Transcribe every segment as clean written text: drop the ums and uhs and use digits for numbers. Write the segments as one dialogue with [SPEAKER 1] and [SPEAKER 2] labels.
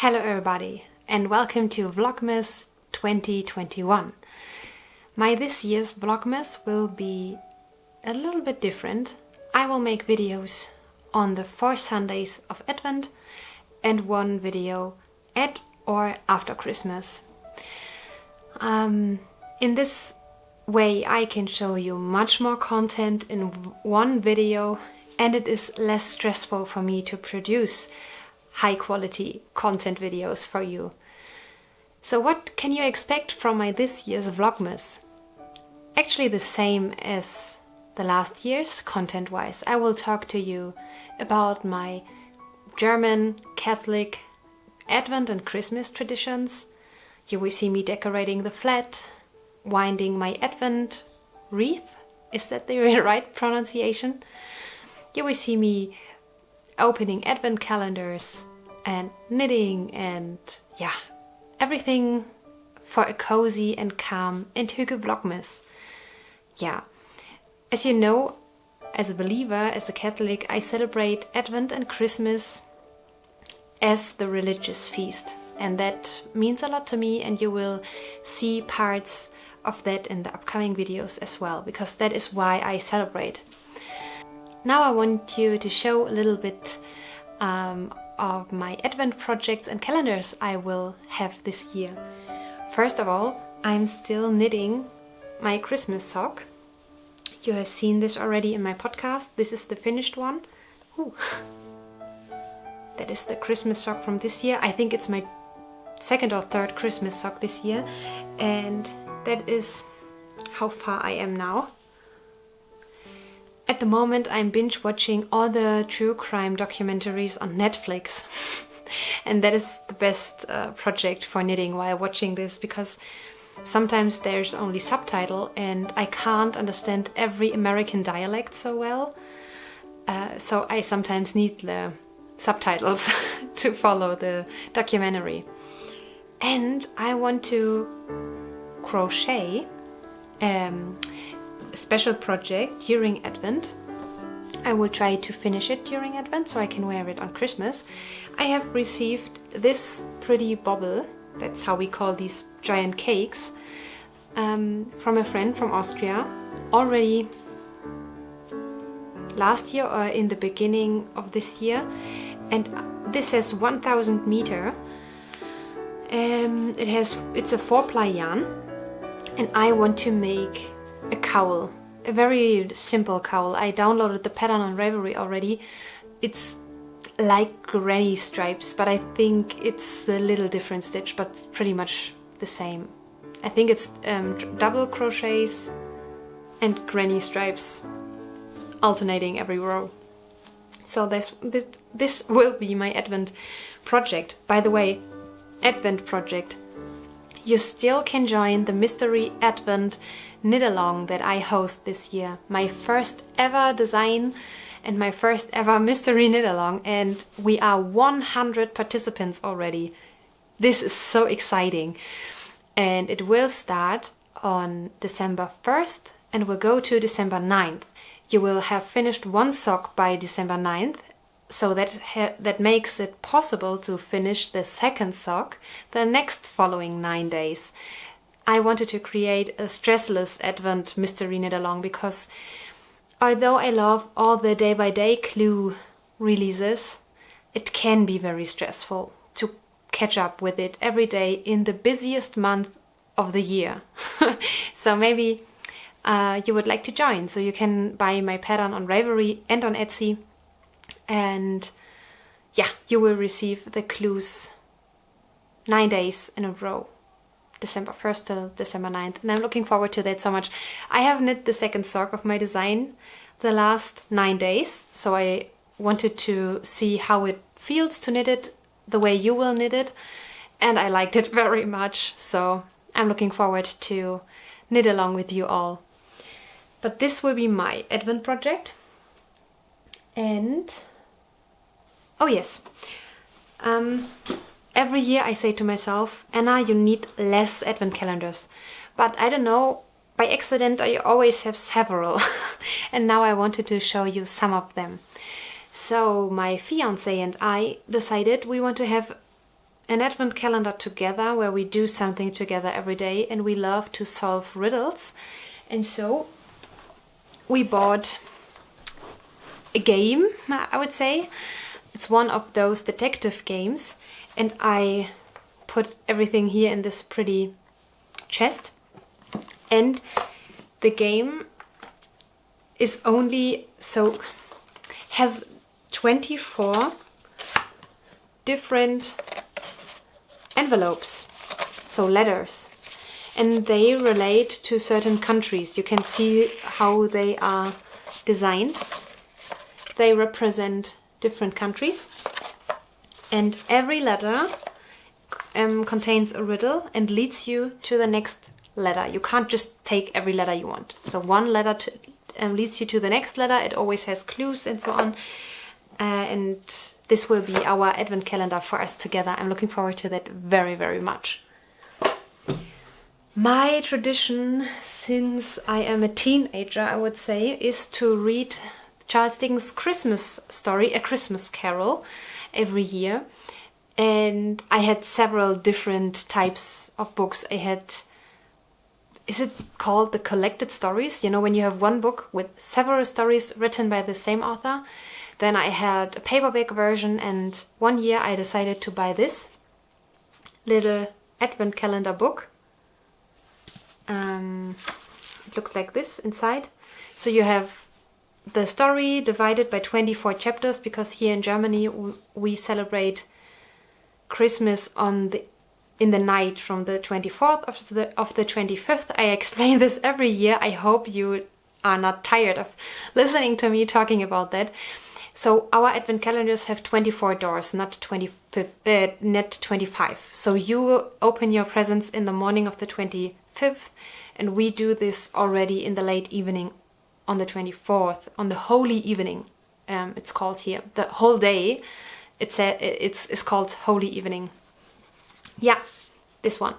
[SPEAKER 1] Hello everybody and welcome to Vlogmas 2021. My this year's Vlogmas will be a little bit different. I will make videos on the 4 Sundays of Advent and one video at or after Christmas. In this way I can show you much more content in one video, and it is less stressful for me to produce high quality content videos for you. So what can you expect from my this year's Vlogmas? Actually the same as the last year's content wise. I will talk to you about my German Catholic Advent and Christmas traditions. You will see me decorating the flat, winding my Advent wreath. Is that the right pronunciation? You will see me opening Advent calendars and knitting and everything for a cozy and calm and hygge Vlogmas. As you know, as a believer, as a Catholic, I celebrate Advent and Christmas as the religious feast, and that means a lot to me, and you will see parts of that in the upcoming videos as well, because that is why I celebrate. Now I want you to show a little bit of my Advent projects and calendars I will have this year. First of all, I'm still knitting my Christmas sock. You have seen this already in my podcast. This is the finished one. Ooh. That is the Christmas sock from this year. I think it's my second or third Christmas sock this year, and that is how far I am now. At the moment I'm binge watching all the true crime documentaries on Netflix. And that is the best project for knitting while watching this, because sometimes there's only subtitle and I can't understand every American dialect so well. So I sometimes need the subtitles to follow the documentary. And I want to crochet a special project during Advent. I will try to finish it during Advent so I can wear it on Christmas. I have received this pretty bauble, that's how we call these giant cakes, from a friend from Austria already last year or in the beginning of this year, and this says 1000 meter. It's a 4-ply yarn, and I want to make a cowl, a very simple cowl. I downloaded the pattern on Ravelry already. It's like granny stripes, but I think it's a little different stitch, but pretty much the same. I think it's double crochets and granny stripes alternating every row. So this will be my Advent project. By the way, Advent project. You still can join the Mystery Advent knit-along that I host this year. My first ever design and my first ever mystery knit-along, and we are 100 participants already. This is so exciting. And it will start on December 1st and will go to December 9th. You will have finished one sock by December 9th, so that makes it possible to finish the second sock the next following 9 days. I wanted to create a stressless Advent mystery knit-along because although I love all the day-by-day clue releases, it can be very stressful to catch up with it every day in the busiest month of the year. So maybe you would like to join, so you can buy my pattern on Ravelry and on Etsy, and you will receive the clues 9 days in a row. December 1st till December 9th, and I'm looking forward to that so much. I have knit the second sock of my design the last 9 days, so I wanted to see how it feels to knit it the way you will knit it, and I liked it very much, so I'm looking forward to knit along with you all. But this will be my Advent project. And oh yes, every year I say to myself, Anna, you need less Advent calendars. But I don't know, by accident I always have several. And now I wanted to show you some of them. So my fiance and I decided we want to have an advent calendar together where we do something together every day, and we love to solve riddles. And so we bought a game, I would say. It's one of those detective games, and I put everything here in this pretty chest. And the game is has 24 different envelopes, so letters, and they relate to certain countries. You can see how they are designed. They represent different countries, and every letter contains a riddle and leads you to the next letter. You can't just take every letter you want. So one letter leads you to the next letter. It always has clues and so on. And this will be our advent calendar for us together. I'm looking forward to that very, very much. My tradition since I am a teenager, I would say, is to read Charles Dickens' Christmas story, A Christmas Carol, every year. And I had several different types of books. I had, is it called the collected stories? You know, when you have one book with several stories written by the same author. Then I had a paperback version, and one year I decided to buy this little advent calendar book. It looks like this inside. So you have the story divided by 24 chapters, because here in Germany we celebrate Christmas in the night from the 24th of the 25th. I explain this every year. I hope you are not tired of listening to me talking about that. So our advent calendars have 24 doors, not 25. So you open your presents in the morning of the 25th, and we do this already in the late evening on the 24th, on the Holy Evening. It's called here. The whole day it's called Holy Evening. Yeah, this one.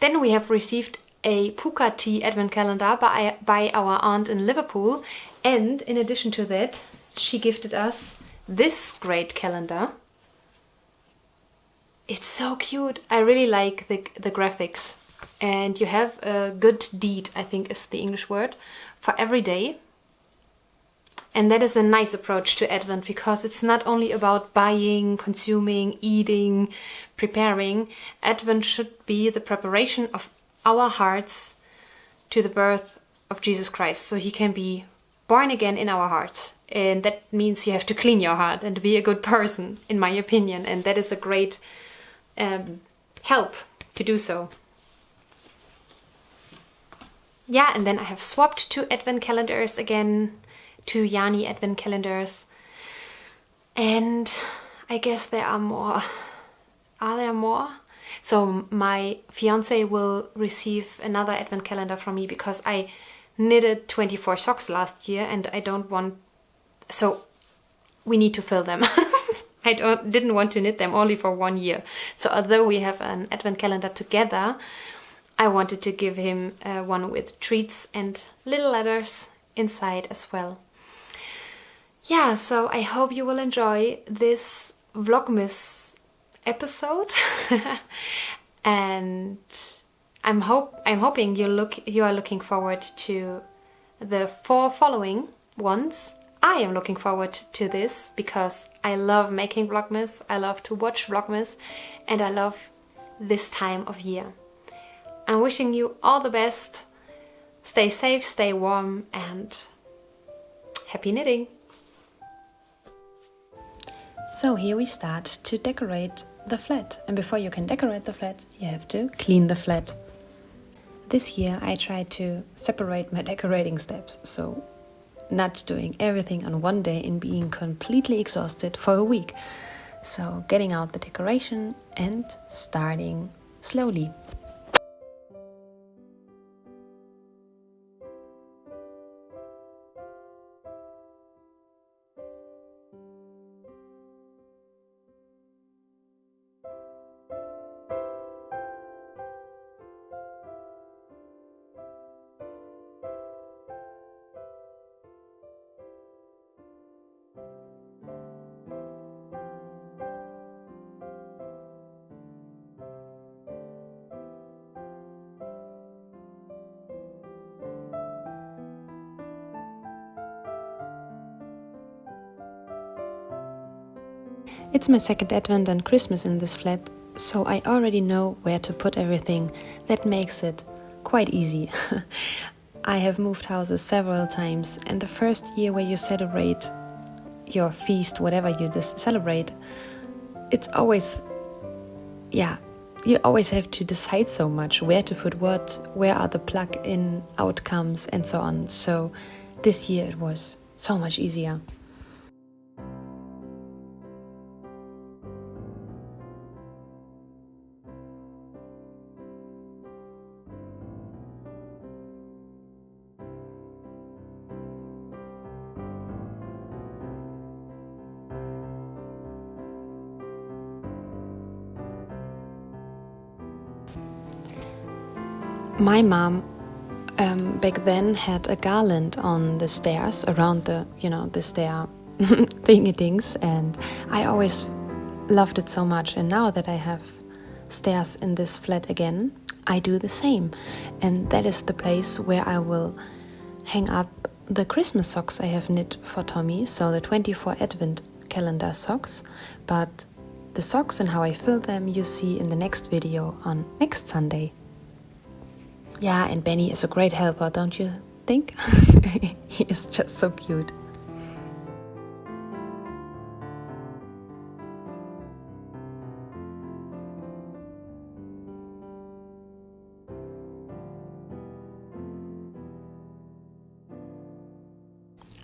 [SPEAKER 1] Then we have received a Puka tea advent calendar by our aunt in Liverpool, and in addition to that, she gifted us this great calendar. It's so cute. I really like the graphics. And you have a good deed, I think is the English word, for every day. And that is a nice approach to Advent, because it's not only about buying, consuming, eating, preparing. Advent should be the preparation of our hearts to the birth of Jesus Christ, so he can be born again in our hearts. And that means you have to clean your heart and be a good person, in my opinion. And that is a great help to do so. Yeah, and then I have swapped 2 Advent calendars again, 2 Yani Advent calendars. And I guess there are more. Are there more? So my fiance will receive another Advent calendar from me, because I knitted 24 socks last year and I don't want... So we need to fill them. I didn't want to knit them only for 1 year. So although we have an Advent calendar together, I wanted to give him one with treats and little letters inside as well. Yeah, so I hope you will enjoy this Vlogmas episode. And I'm hoping you are looking forward to the 4 following ones. I am looking forward to this because I love making Vlogmas, I love to watch Vlogmas, and I love this time of year. I'm wishing you all the best. Stay safe, stay warm, and happy knitting!
[SPEAKER 2] So here we start to decorate the flat. And before you can decorate the flat, you have to clean the flat. This year I tried to separate my decorating steps, so not doing everything on one day and being completely exhausted for a week. So getting out the decoration and starting slowly. It's my second Advent and Christmas in this flat, so I already know where to put everything. That makes it quite easy. I have moved houses several times, and the first year where you celebrate your feast, whatever you celebrate, it's always, you always have to decide so much where to put what, where are the plug-in outcomes, and so on. So this year it was so much easier. My mom back then had a garland on the stairs around the stair thingy-things, and I always loved it so much. And now that I have stairs in this flat again, I do the same. And that is the place where I will hang up the Christmas socks I have knit for Tommy, so the 24 Advent calendar socks. But the socks and how I fill them you see in the next video on next Sunday. Yeah, and Benny is a great helper, don't you think? He is just so cute.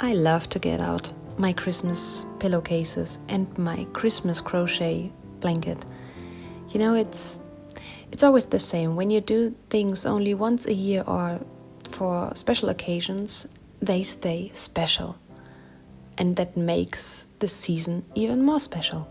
[SPEAKER 2] I love to get out my Christmas pillowcases and my Christmas crochet blanket. You know, it's always the same. When you do things only once a year or for special occasions, they stay special. And that makes the season even more special.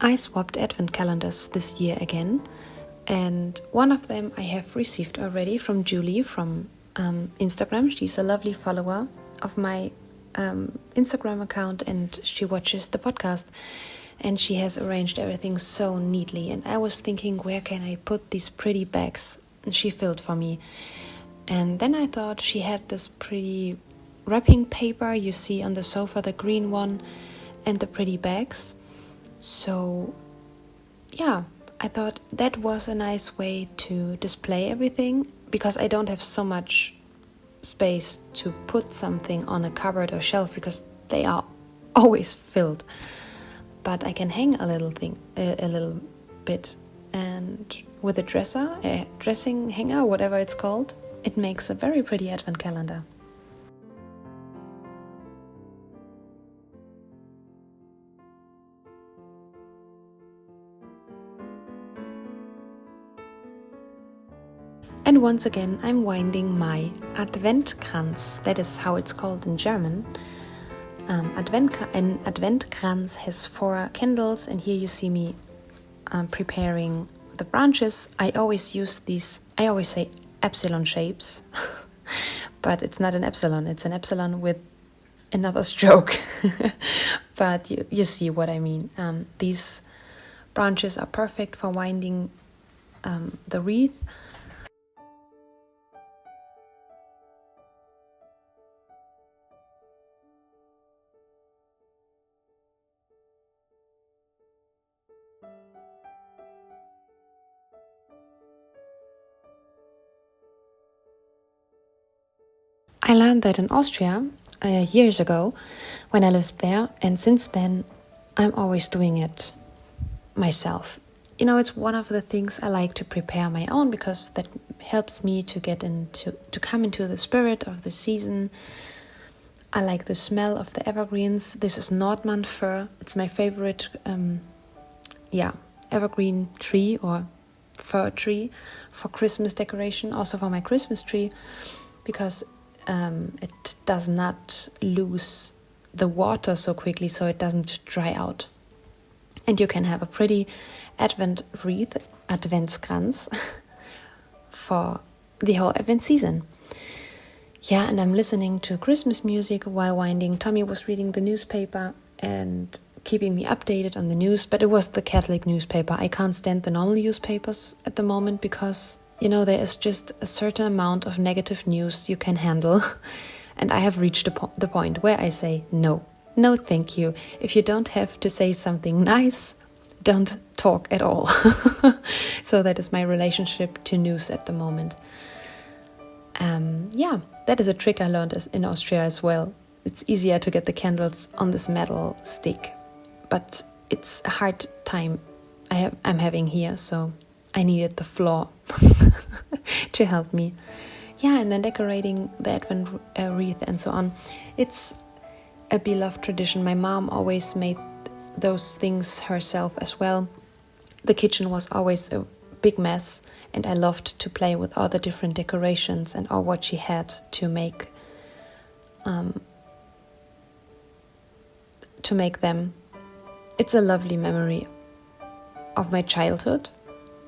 [SPEAKER 2] I swapped advent calendars this year again, and one of them I have received already from Julie from Instagram. She's a lovely follower of my Instagram account, and she watches the podcast, and she has arranged everything so neatly. And I was thinking, where can I put these pretty bags? And she filled for me. And then I thought she had this pretty wrapping paper you see on the sofa, the green one, and the pretty bags. So yeah, I thought that was a nice way to display everything, because I don't have so much space to put something on a cupboard or shelf, because they are always filled. But I can hang a little bit, and with a dressing hanger, whatever it's called, it makes a very pretty advent calendar. And once again, I'm winding my Adventkranz. That is how it's called in German. An Adventkranz has 4 candles, and here you see me preparing the branches. I always use these, I always say epsilon shapes, but it's not an epsilon, it's an epsilon with another stroke. But you see what I mean. These branches are perfect for winding the wreath. I learned that in Austria years ago when I lived there, and since then I'm always doing it myself. You know, it's one of the things I like to prepare my own, because that helps me to come into the spirit of the season. I like the smell of the evergreens. This is Nordmann fir. It's my favorite evergreen tree, or fir tree for Christmas decoration, also for my Christmas tree, because it does not lose the water so quickly, so it doesn't dry out. And you can have a pretty Advent wreath, Adventskranz, for the whole Advent season. Yeah, and I'm listening to Christmas music while winding. Tommy was reading the newspaper and keeping me updated on the news, but it was the Catholic newspaper. I can't stand the normal newspapers at the moment because, you know, there is just a certain amount of negative news you can handle. And I have reached the point where I say, no, thank you. If you don't have to say something nice, don't talk at all. So that is my relationship to news at the moment. Yeah, that is a trick I learned in Austria as well. It's easier to get the candles on this metal stick, but it's a hard time I'm having here, so I needed the floor to help me. Yeah, and then decorating the Advent wreath and so on. It's a beloved tradition. My mom always made those things herself as well. The kitchen was always a big mess, and I loved to play with all the different decorations and all what she had to make them. It's a lovely memory of my childhood,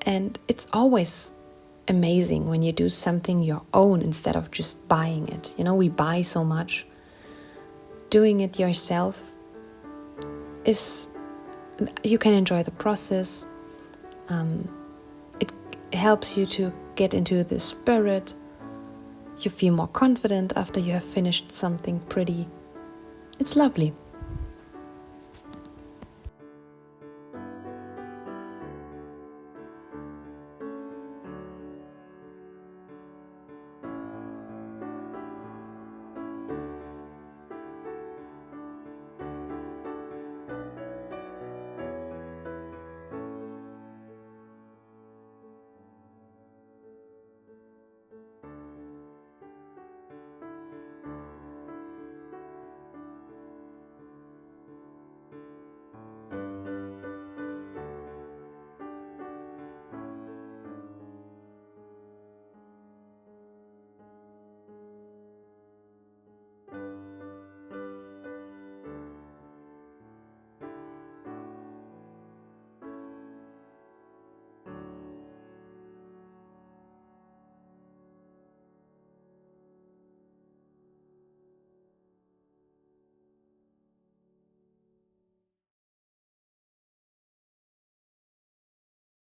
[SPEAKER 2] and it's always amazing when you do something your own instead of just buying it. You know, we buy so much. Doing it yourself is, you can enjoy the process. It helps you to get into the spirit. You feel more confident after you have finished something pretty. It's lovely.